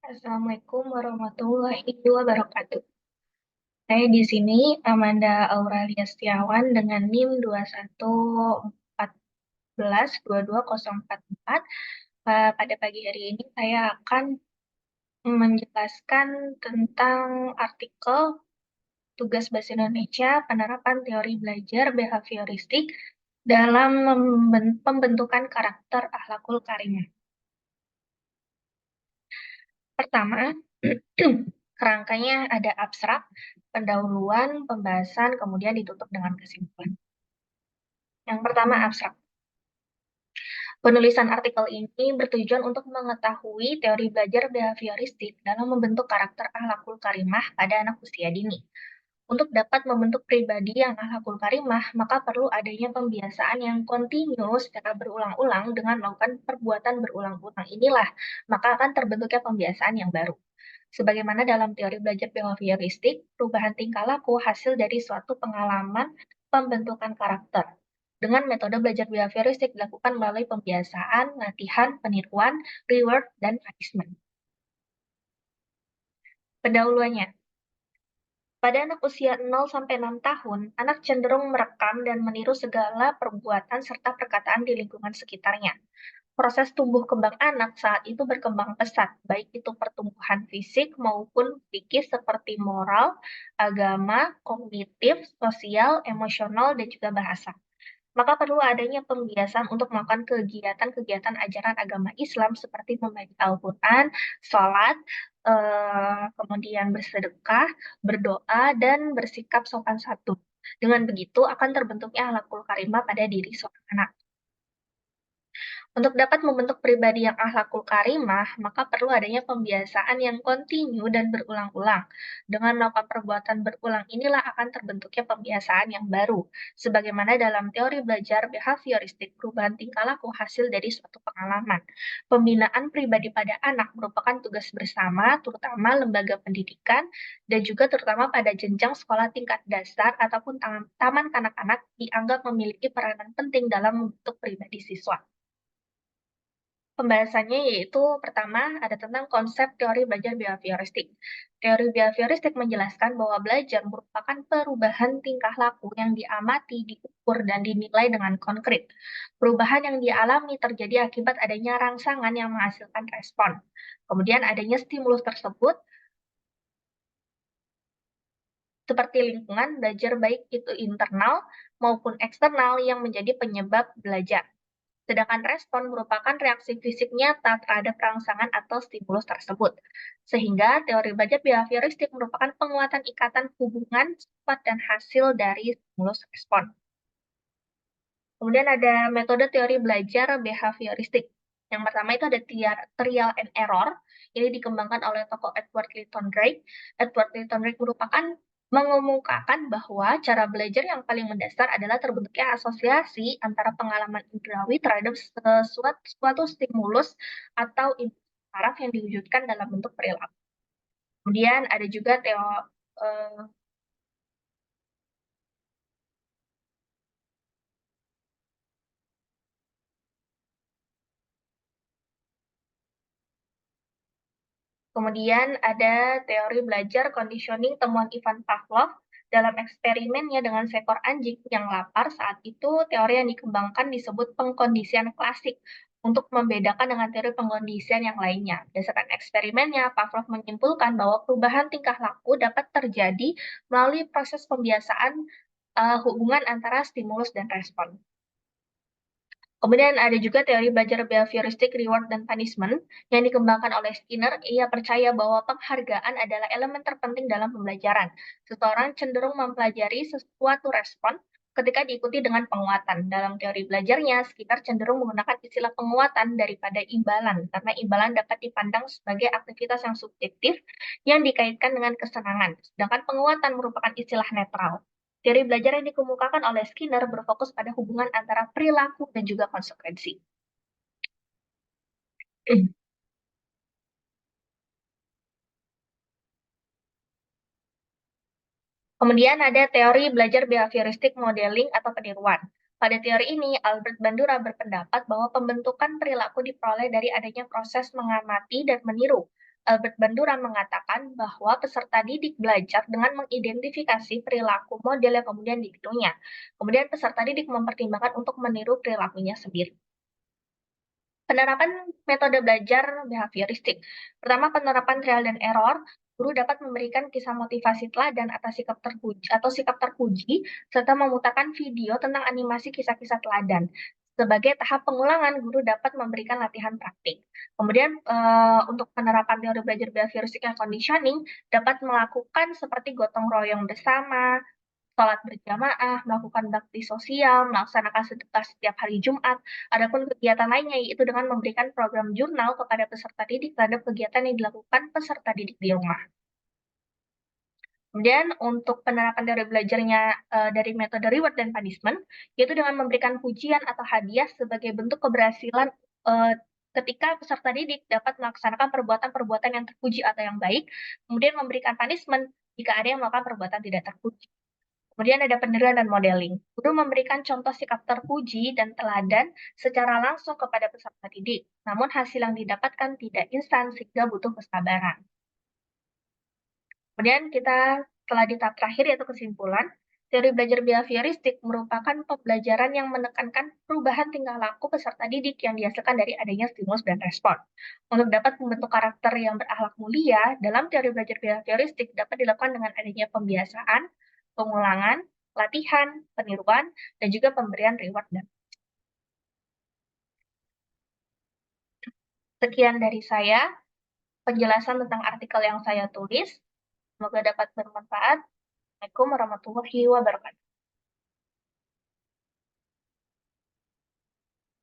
Assalamualaikum warahmatullahi wabarakatuh. Saya di sini Amanda Auralia Setiawan dengan NIM 214122044. Pada pagi hari ini saya akan menjelaskan tentang artikel tugas Bahasa Indonesia penerapan teori belajar behavioristik dalam pembentukan karakter akhlakul karimah. Pertama, kerangkanya ada abstrak, pendahuluan, pembahasan, kemudian ditutup dengan kesimpulan. Yang pertama, abstrak. Penulisan artikel ini bertujuan untuk mengetahui teori belajar behavioristik dalam membentuk karakter akhlakul karimah pada anak usia dini. Untuk dapat membentuk pribadi yang akhlakul karimah, maka perlu adanya pembiasaan yang kontinu secara berulang-ulang dengan melakukan perbuatan berulang-ulang inilah, maka akan terbentuknya pembiasaan yang baru. Sebagaimana dalam teori belajar behavioristik, perubahan tingkah laku hasil dari suatu pengalaman pembentukan karakter. Dengan metode belajar behavioristik dilakukan melalui pembiasaan, latihan, peniruan, reward, dan punishment. Pendahuluannya, pada anak usia 0-6 tahun, anak cenderung merekam dan meniru segala perbuatan serta perkataan di lingkungan sekitarnya. Proses tumbuh kembang anak saat itu berkembang pesat, baik itu pertumbuhan fisik maupun psikis seperti moral, agama, kognitif, sosial, emosional, dan juga bahasa. Maka perlu adanya pembiasaan untuk melakukan kegiatan-kegiatan ajaran agama Islam seperti membaca Al-Quran, sholat, kemudian bersedekah, berdoa, dan bersikap sopan santun. Dengan begitu akan terbentuknya akhlakul karimah pada diri seorang anak. Untuk dapat membentuk pribadi yang akhlakul karimah, maka perlu adanya pembiasaan yang kontinu dan berulang-ulang. Dengan melakukan perbuatan berulang inilah akan terbentuknya pembiasaan yang baru. Sebagaimana dalam teori belajar behavioristik, perubahan tingkah laku hasil dari suatu pengalaman. Pembinaan pribadi pada anak merupakan tugas bersama, terutama lembaga pendidikan, dan juga terutama pada jenjang sekolah tingkat dasar ataupun taman kanak-kanak dianggap memiliki peranan penting dalam membentuk pribadi siswa. Pembahasannya yaitu pertama ada tentang konsep teori belajar behavioristik. Teori behavioristik menjelaskan bahwa belajar merupakan perubahan tingkah laku yang diamati, diukur, dan dinilai dengan konkret. Perubahan yang dialami terjadi akibat adanya rangsangan yang menghasilkan respon. Kemudian adanya stimulus tersebut seperti lingkungan belajar baik itu internal maupun eksternal yang menjadi penyebab belajar. Sedangkan respon merupakan reaksi fisik nyata terhadap rangsangan atau stimulus tersebut. Sehingga teori belajar behavioristik merupakan penguatan ikatan hubungan sifat dan hasil dari stimulus respon. Kemudian ada metode teori belajar behavioristik. Yang pertama itu ada trial and error. Ini dikembangkan oleh tokoh Edward Leeton Drake. Edward Leeton Drake merupakan mengemukakan bahwa cara belajar yang paling mendasar adalah terbentuknya asosiasi antara pengalaman indrawi terhadap suatu stimulus atau input saraf yang diwujudkan dalam bentuk perilaku. Kemudian ada juga Kemudian ada teori belajar conditioning temuan Ivan Pavlov dalam eksperimennya dengan seekor anjing yang lapar. Saat itu teori yang dikembangkan disebut pengkondisian klasik untuk membedakan dengan teori pengkondisian yang lainnya. Berdasarkan eksperimennya, Pavlov menyimpulkan bahwa perubahan tingkah laku dapat terjadi melalui proses pembiasaan hubungan antara stimulus dan respon. Kemudian ada juga teori belajar behavioristik reward dan punishment yang dikembangkan oleh Skinner. Ia percaya bahwa penghargaan adalah elemen terpenting dalam pembelajaran. Seseorang cenderung mempelajari sesuatu respon ketika diikuti dengan penguatan. Dalam teori belajarnya, Skinner cenderung menggunakan istilah penguatan daripada imbalan, karena imbalan dapat dipandang sebagai aktivitas yang subjektif yang dikaitkan dengan kesenangan, sedangkan penguatan merupakan istilah netral. Teori belajar yang dikemukakan oleh Skinner berfokus pada hubungan antara perilaku dan juga konsekuensi. Kemudian ada teori belajar behavioristik modeling atau peniruan. Pada teori ini, Albert Bandura berpendapat bahwa pembentukan perilaku diperoleh dari adanya proses mengamati dan meniru. Albert Bandura mengatakan bahwa peserta didik belajar dengan mengidentifikasi perilaku model yang kemudian ditirunya. Kemudian peserta didik mempertimbangkan untuk meniru perilakunya sendiri. Penerapan metode belajar behavioristik. Pertama, penerapan trial dan error. Guru dapat memberikan kisah motivasi teladan atas sikap terpuji, serta memutarkan video tentang animasi kisah-kisah teladan. Sebagai tahap pengulangan, guru dapat memberikan latihan praktik. Kemudian, untuk penerapan teori belajar behavioristik yang conditioning, dapat melakukan seperti gotong royong bersama, sholat berjamaah, melakukan bakti sosial, melaksanakan sedekah setiap hari Jumat. Adapun kegiatan lainnya yaitu dengan memberikan program jurnal kepada peserta didik terhadap kegiatan yang dilakukan peserta didik di rumah. Kemudian untuk penerapan teori belajarnya dari metode reward dan punishment, yaitu dengan memberikan pujian atau hadiah sebagai bentuk keberhasilan ketika peserta didik dapat melaksanakan perbuatan-perbuatan yang terpuji atau yang baik, kemudian memberikan punishment jika ada yang melakukan perbuatan tidak terpuji. Kemudian ada penilaian dan modeling. Guru memberikan contoh sikap terpuji dan teladan secara langsung kepada peserta didik. Namun hasil yang didapatkan tidak instan sehingga butuh kesabaran. Kemudian kita telah di tahap terakhir yaitu kesimpulan. Teori belajar behavioristik merupakan pembelajaran yang menekankan perubahan tingkah laku peserta didik yang dihasilkan dari adanya stimulus dan respon. Untuk dapat membentuk karakter yang berakhlak mulia, dalam teori belajar behavioristik dapat dilakukan dengan adanya pembiasaan, pengulangan, latihan, peniruan, dan juga pemberian reward. Sekian dari saya, penjelasan tentang artikel yang saya tulis. Semoga dapat bermanfaat. Assalamualaikum warahmatullahi wabarakatuh.